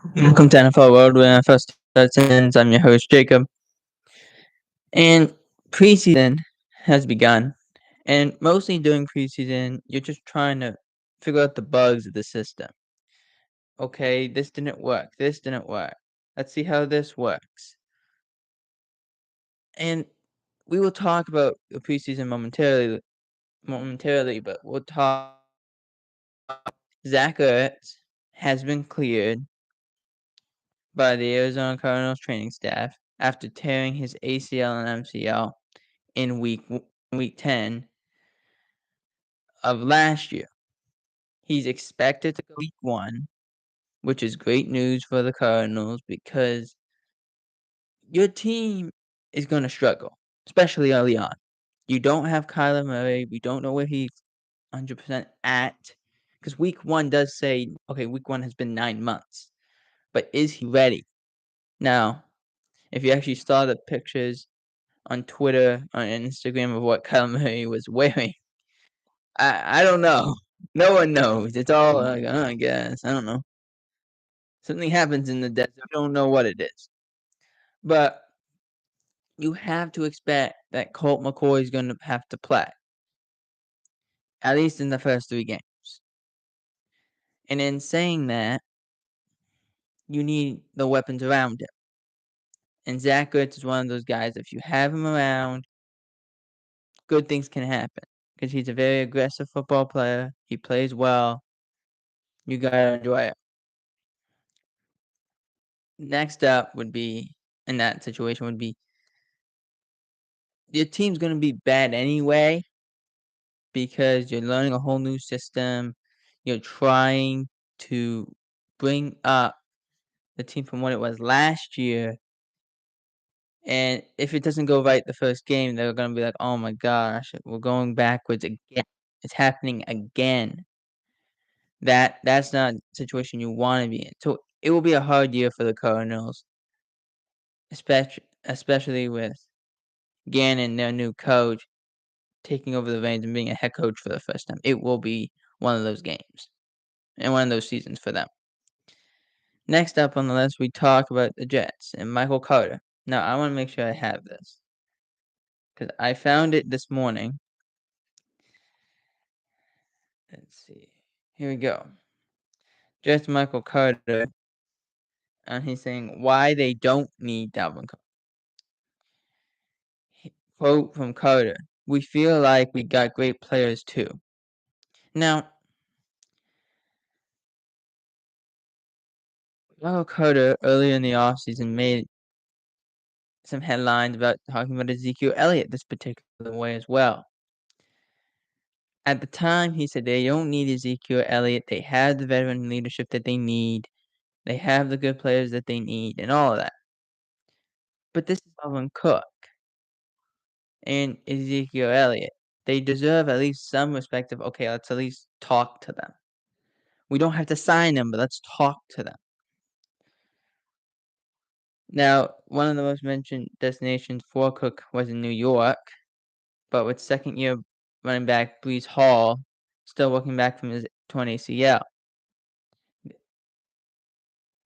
Welcome to NFL World, where NFL starts and ends. I'm your host, Jacob. And preseason has begun. And mostly during preseason, you're just trying to figure out the bugs of the system. Okay, this didn't work. This didn't work. Let's see how this works. And we will talk about the preseason momentarily, but we'll talk. Zach Ertz has been cleared by the Arizona Cardinals training staff after tearing his ACL and MCL in week 10 of last year. He's expected to go week 1, which is great news for the Cardinals because your team is going to struggle, especially early on. You don't have Kyler Murray. We don't know where he's 100% at because week 1 does say, okay, week 1 has been 9 months, but is he ready? Now, if you actually saw the pictures on Twitter, on Instagram of what Kyler Murray was wearing, I don't know. No one knows. It's all like, oh, I guess. I don't know. Something happens in the desert. I don't know what it is. But you have to expect that Colt McCoy is going to have to play, at least in the first 3 games. And in saying that, you need the weapons around him. And Zach Ertz is one of those guys, if you have him around, good things can happen. Because he's a very aggressive football player. He plays well. You got to enjoy it. Next up would be, in that situation, would be your team's going to be bad anyway because you're learning a whole new system. You're trying to bring up the team from what it was last year. And if it doesn't go right the first game, they're going to be like, oh my gosh, we're going backwards again. It's happening again. That's not a situation you want to be in. So it will be a hard year for the Cardinals, especially with Gannon, their new coach, taking over the reins and being a head coach for the first time. It will be one of those games and one of those seasons for them. Next up on the list, we talk about the Jets and Michael Carter. Now, I want to make sure I have this because I found it this morning. Let's see. Here we go. Jets Michael Carter, and he's saying why they don't need Dalvin Cook. Quote from Carter: "We feel like we got great players too." Now, Michael Carter earlier in the offseason made some headlines about talking about Ezekiel Elliott this particular way as well. At the time, he said they don't need Ezekiel Elliott. They have the veteran leadership that they need. They have the good players that they need and all of that. But this is Dalvin Cook and Ezekiel Elliott. They deserve at least some respect of, okay, let's at least talk to them. We don't have to sign them, but let's talk to them. Now, one of the most mentioned destinations for Cook was in New York, but with second-year running back Breece Hall still working back from his torn ACL,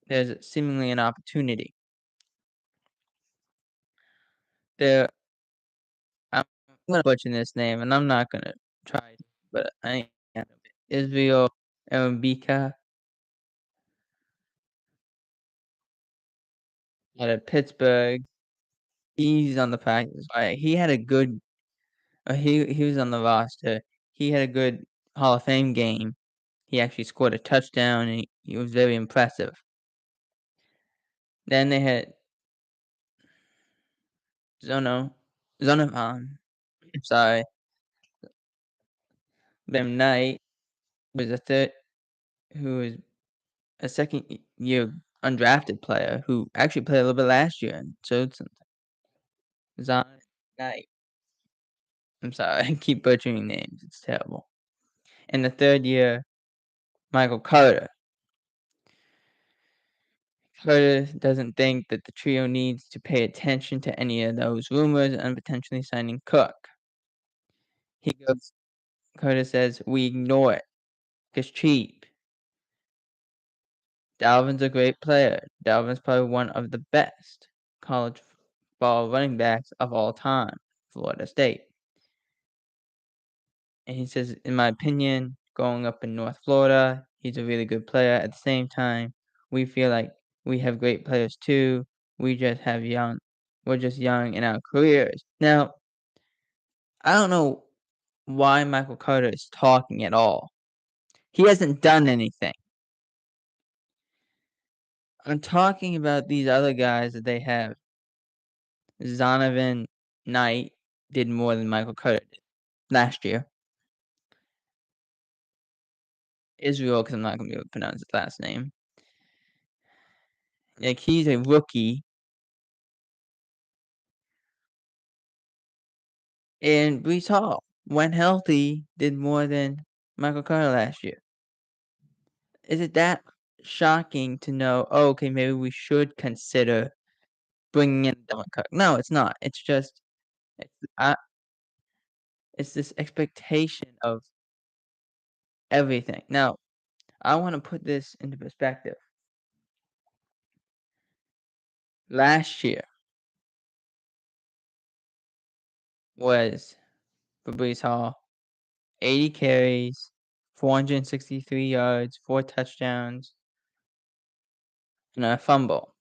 there's seemingly an opportunity. I'm gonna butcher this name, and I'm not gonna try, but I am. Israel Mbika out of Pittsburgh. He's on the practice squad. He had a good. He was on the roster. He had a good Hall of Fame game. He actually scored a touchdown, and he was very impressive. Then they had Zonovan. I'm sorry, Bam Knight was who was a second-year undrafted player who actually played a little bit last year and showed something. Zon Knight. I'm sorry, I keep butchering names. It's terrible. And the third year, Michael Carter. Carter doesn't think that the trio needs to pay attention to any of those rumors and potentially signing Cook. Carter says, we ignore it. It's cheap. Dalvin's a great player. Dalvin's probably one of the best college football running backs of all time, Florida State. And he says, in my opinion, growing up in North Florida, he's a really good player. At the same time, we feel like we have great players too. We're just young in our careers. Now, I don't know why Michael Carter is talking at all. He hasn't done anything. I'm talking about these other guys that they have. Zonovan Knight did more than Michael Carter did last year. Israel, because I'm not going to be able to pronounce his last name. Like, he's a rookie. And Breece Hall, when healthy, did more than Michael Carter last year. Is it that shocking to know, oh, okay, maybe we should consider bringing in Dalvin Cook? No, it's not. It's just it's, it's this expectation of everything. Now, I want to put this into perspective. Last year was for Breece Hall 80 carries, 463 yards, 4 touchdowns, and a fumble.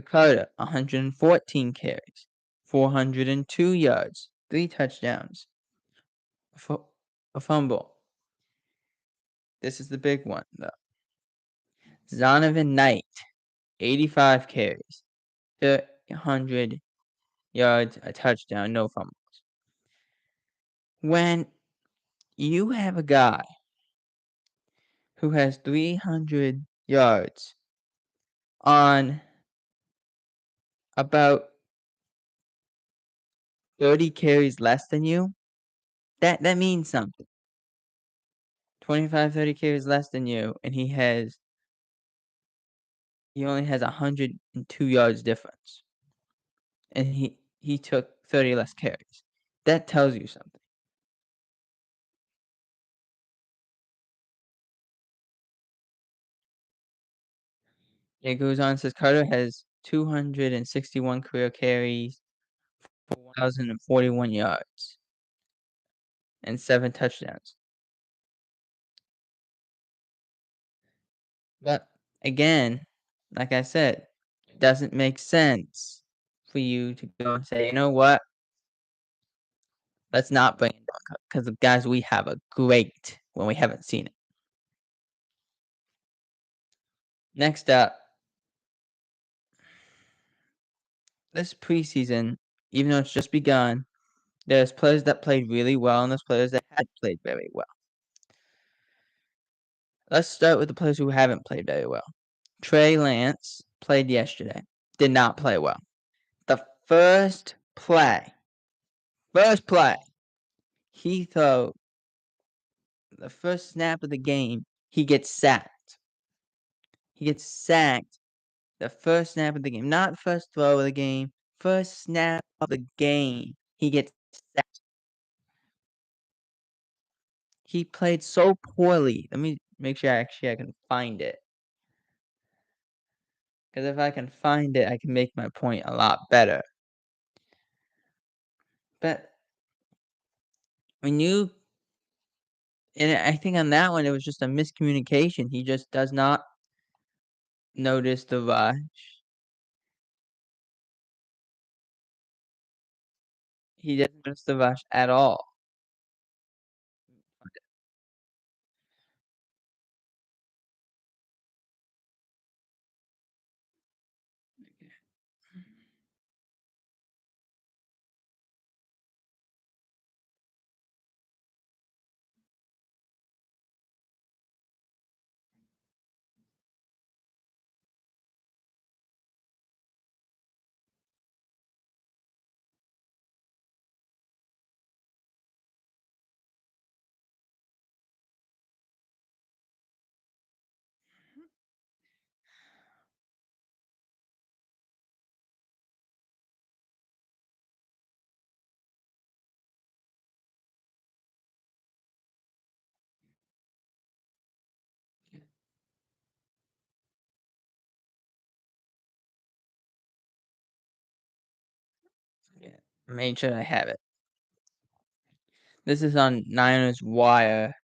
Carter, 114 carries, 402 yards, 3 touchdowns, a fumble. This is the big one, though. Zonovan Knight, 85 carries, 300 yards, a touchdown, no fumbles. When you have a guy who has 300 yards on about 30 carries less than you, that means something. 25, 30 carries less than you, and he only has 102 yards difference. And he took 30 less carries. That tells you something. It goes on, says Carter has 261 career carries for 1,041 yards and 7 touchdowns. But again, like I said, it doesn't make sense for you to go and say, you know what? Let's not bring in Dalvin Cook because the guys we have are great when we haven't seen it. Next up, this preseason, even though it's just begun, there's players that played really well and there's players that had played very well. Let's start with the players who haven't played very well. Trey Lance played yesterday. Did not play well. The first play, he threw the first snap of the game, he gets sacked. He gets sacked the first snap of the game. Not first throw of the game, first snap of the game. He gets sacked. He played so poorly. Let me make sure I can find it. Because if I can find it, I can make my point a lot better. But when you and I think on that one, it was just a miscommunication. He just does not notice the rush. He doesn't notice the rush at all. made sure I have it. This is on Niners Wire.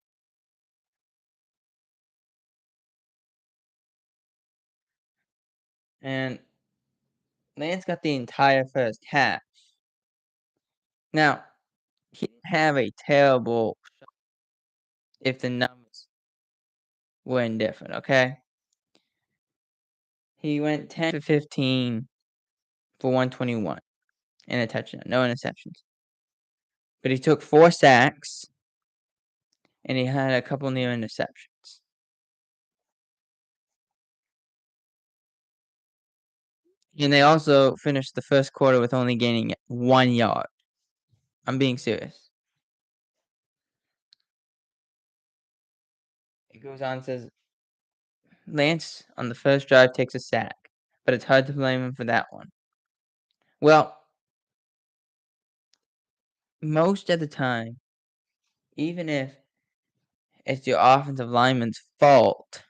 And Lance got the entire first half. Now, he didn't have a terrible if the numbers were indifferent, okay? He went 10 for 15 for 121 and a touchdown, no interceptions. But he took 4 sacks and he had a couple near interceptions. And they also finished the first quarter with only gaining 1 yard. I'm being serious. It goes on and says, Lance on the first drive takes a sack, but it's hard to blame him for that one. Well, most of the time, even if it's your offensive lineman's fault,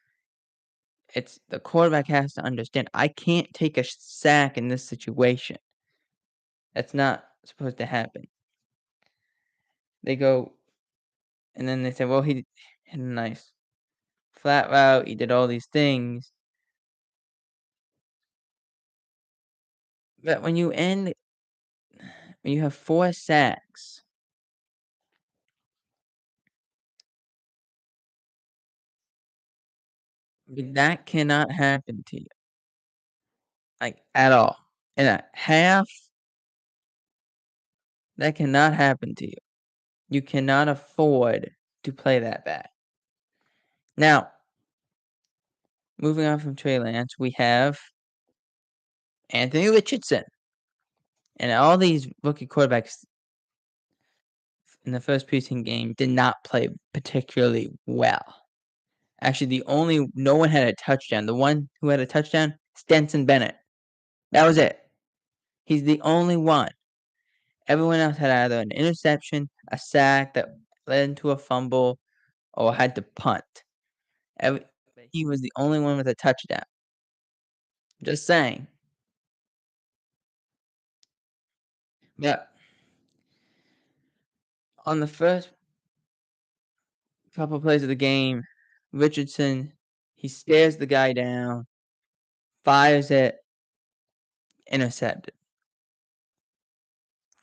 it's the quarterback has to understand, I can't take a sack in this situation. That's not supposed to happen. They go, and then they say, well, he had a nice flat route. He did all these things. But when you have 4 sacks, that cannot happen to you, like, at all. In a half, that cannot happen to you. You cannot afford to play that bad. Now, moving on from Trey Lance, we have Anthony Richardson. And all these rookie quarterbacks in the first preseason game did not play particularly well. Actually, no one had a touchdown. The one who had a touchdown, Stenson Bennett. That was it. He's the only one. Everyone else had either an interception, a sack that led into a fumble, or had to punt. He was the only one with a touchdown. Just saying. Yeah. On the first couple plays of the game, Richardson, he stares the guy down, fires it, intercepted.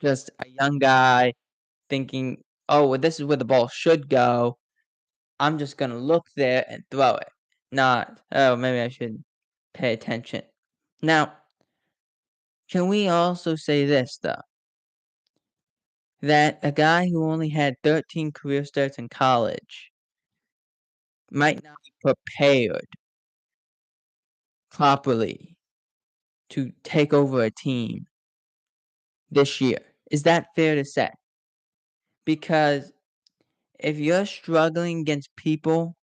Just a young guy thinking, "Oh, well, this is where the ball should go. I'm just gonna look there and throw it." Not, "Oh, maybe I should pay attention." Now, can we also say this, though? That a guy who only had 13 career starts in college might not be prepared properly to take over a team this year. Is that fair to say? Because if you're struggling against people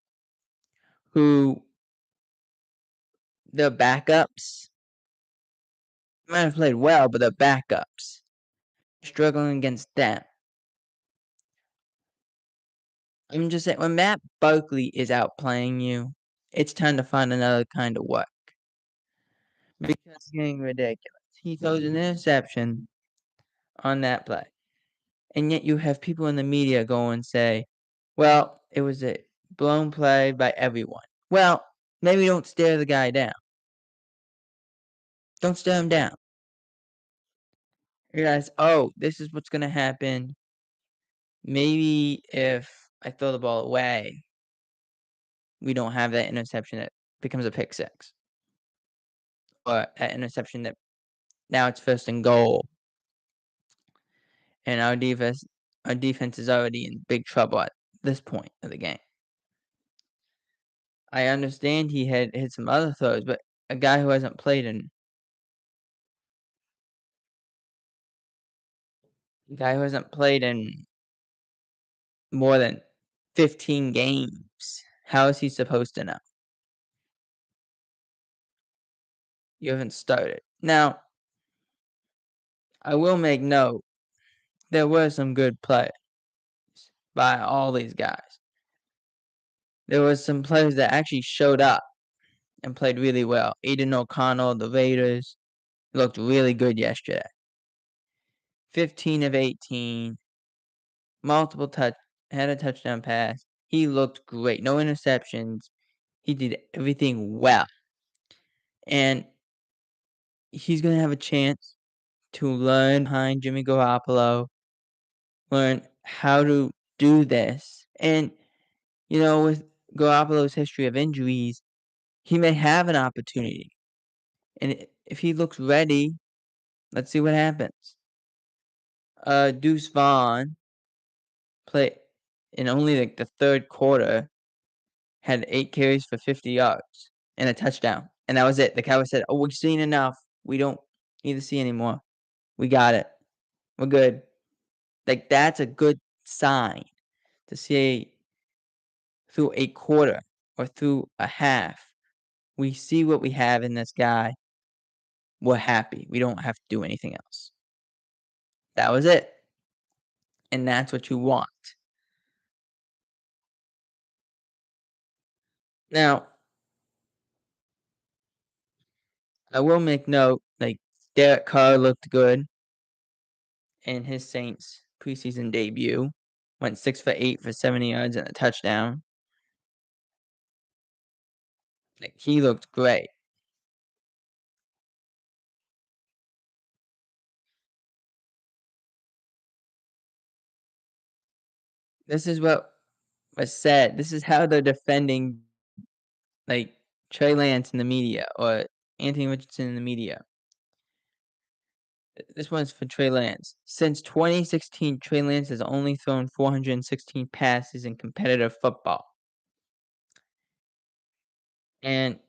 who they're backups, might have played well, but they're backups, struggling against them. I'm just saying, when Matt Barkley is outplaying you, it's time to find another kind of work. Because it's getting ridiculous. He throws an interception on that play. And yet you have people in the media go and say, well, it was a blown play by everyone. Well, maybe don't stare the guy down. Don't stare him down. Realize, oh, this is what's going to happen. Maybe if I throw the ball away, we don't have that interception that becomes a pick six. Or an interception that now it's first and goal. And our defense is already in big trouble at this point of the game. I understand he had hit some other throws, but a guy who hasn't played in more than 15 games, how is he supposed to know? You haven't started. Now, I will make note, there were some good plays by all these guys. There was some players that actually showed up and played really well. Aiden O'Connell, the Raiders, looked really good yesterday. 15 of 18, multiple had a touchdown pass. He looked great. No interceptions. He did everything well. And he's going to have a chance to learn behind Jimmy Garoppolo, learn how to do this. And, with Garoppolo's history of injuries, he may have an opportunity. And if he looks ready, let's see what happens. Deuce Vaughn played in only like the third quarter, had 8 carries for 50 yards and a touchdown. And that was it. The Cowboys said, "Oh, we've seen enough. We don't need to see anymore. We got it. We're good." Like, that's a good sign to see through a quarter or through a half. We see what we have in this guy. We're happy. We don't have to do anything else. That was it. And that's what you want. Now, I will make note, like, Derek Carr looked good in his Saints preseason debut. Went 6 for 8 for 70 yards and a touchdown. Like, he looked great. This is what was said. This is how they're defending, like, Trey Lance in the media or Anthony Richardson in the media. This one's for Trey Lance. Since 2016, Trey Lance has only thrown 416 passes in competitive football. And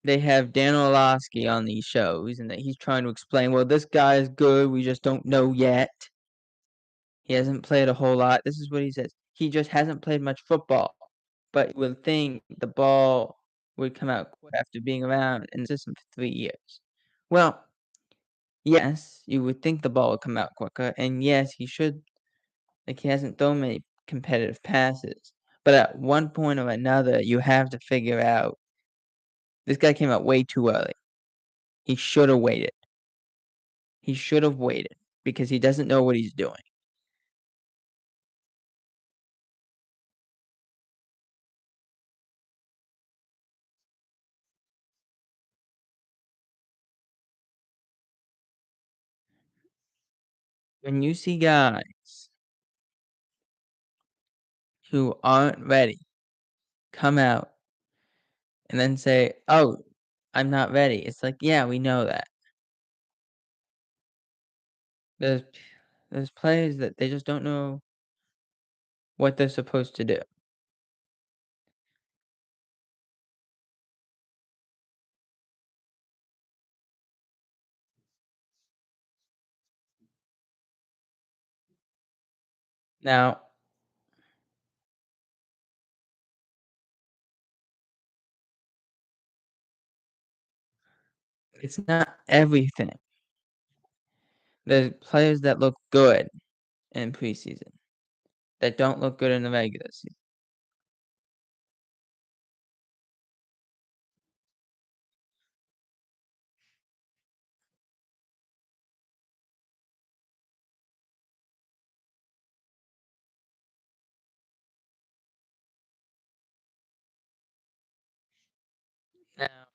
they have Dan Orlovsky on these shows, and that he's trying to explain, well, this guy is good. We just don't know yet. He hasn't played a whole lot. This is what he says. He just hasn't played much football. But you would think the ball would come out quick after being around in the system for 3 years. Well, yes, you would think the ball would come out quicker, and yes, he should. Like, he hasn't thrown many competitive passes. But at one point or another, you have to figure out this guy came out way too early. He should have waited. He should have waited because he doesn't know what he's doing. When you see guys who aren't ready come out and then say, "Oh, I'm not ready." It's like, yeah, we know that. There's there's players that they just don't know what they're supposed to do. Now, it's not everything. There's players that look good in preseason that don't look good in the regular season. Now,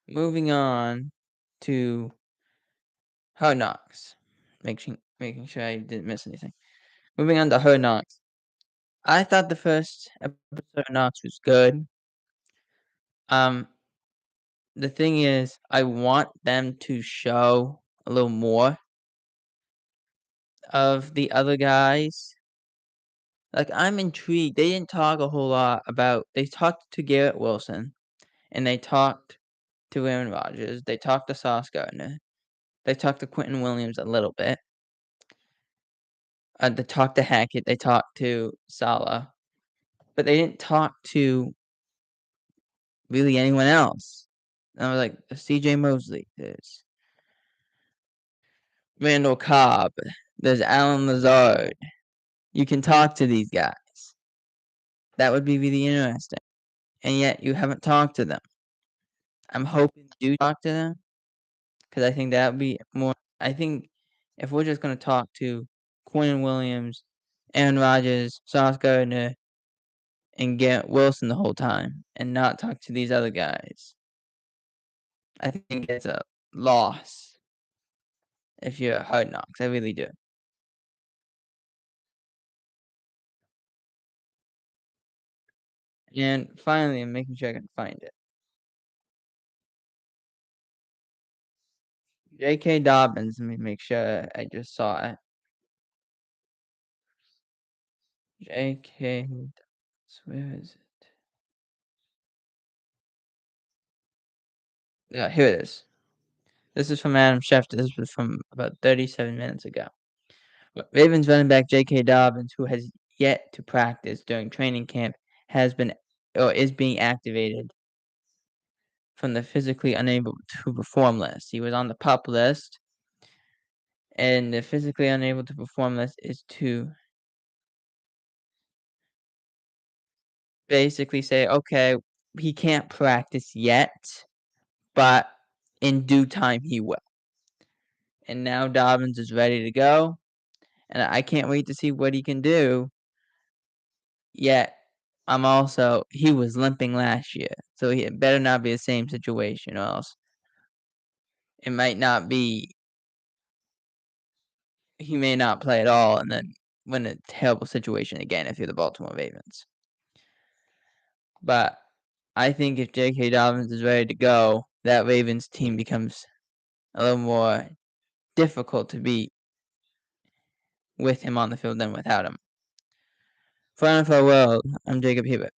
moving on to Hard Knocks, making sure I didn't miss anything. Moving on to Hard Knocks. I thought the first episode of Knocks was good. Um, the thing is, I want them to show a little more of the other guys. Like, I'm intrigued. They didn't talk a whole lot about. They talked to Garrett Wilson, and they talked to Aaron Rodgers. They talked to Sauce Gardner. They talked to Quentin Williams a little bit. They talked to Hackett. They talked to Saleh, but they didn't talk to really anyone else. And I was like, C.J. Mosley, there's Randall Cobb, there's Alan Lazard. You can talk to these guys. That would be really interesting. And yet you haven't talked to them. I'm hoping you do talk to them because I think that would be more I think if we're just gonna talk to Quinn Williams, Aaron Rodgers, Sauce Gardner, and Garrett Wilson the whole time and not talk to these other guys, I think it's a loss if you're at Hard Knocks. I really do. And finally, I'm making sure I can find it. J.K. Dobbins. Let me make sure I just saw it. J.K. Dobbins. Where is it? Yeah, here it is. This is from Adam Schefter. This was from about 37 minutes ago. Ravens running back J.K. Dobbins, who has yet to practice during training camp, has been or is being activated from the physically unable to perform list. He was on the PUP list, and the physically unable to perform list is to basically say, okay, he can't practice yet, but in due time he will. And now Dobbins is ready to go, and I can't wait to see what he can do. Yet, he was limping last year, so it better not be the same situation, or else it might not be. He may not play at all, and then we're in a terrible situation again if you're the Baltimore Ravens. But I think if J.K. Dobbins is ready to go, that Ravens team becomes a little more difficult to beat with him on the field than without him. For NFL World, I'm Jacob Hebert.